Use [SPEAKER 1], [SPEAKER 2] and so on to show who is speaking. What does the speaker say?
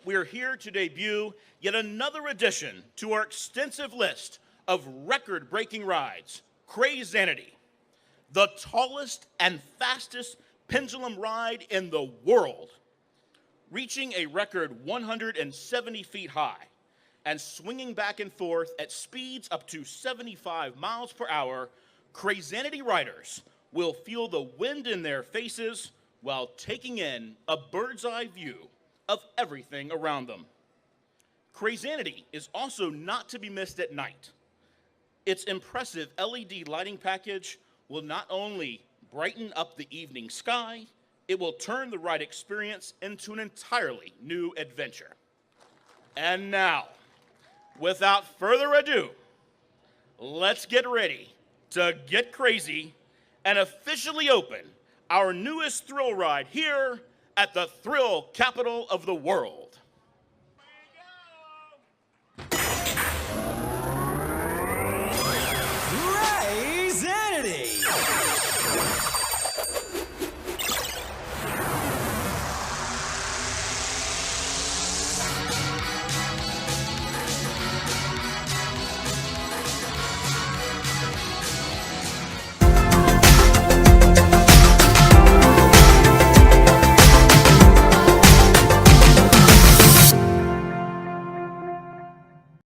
[SPEAKER 1] we are here to debut yet another addition to our extensive list of record-breaking rides, CraZanity, the tallest and fastest pendulum ride in the world, reaching a record 170 feet high and swinging back and forth at speeds up to 75 miles per hour. CraZanity riders will feel the wind in their faces while taking in a bird's eye view of everything around them. CraZanity is also not to be missed at night. Its impressive LED lighting package will not only brighten up the evening sky, it will turn the ride experience into an entirely new adventure. And now, without further ado, let's get ready to get crazy and officially open our newest thrill ride here at the thrill capital of the world.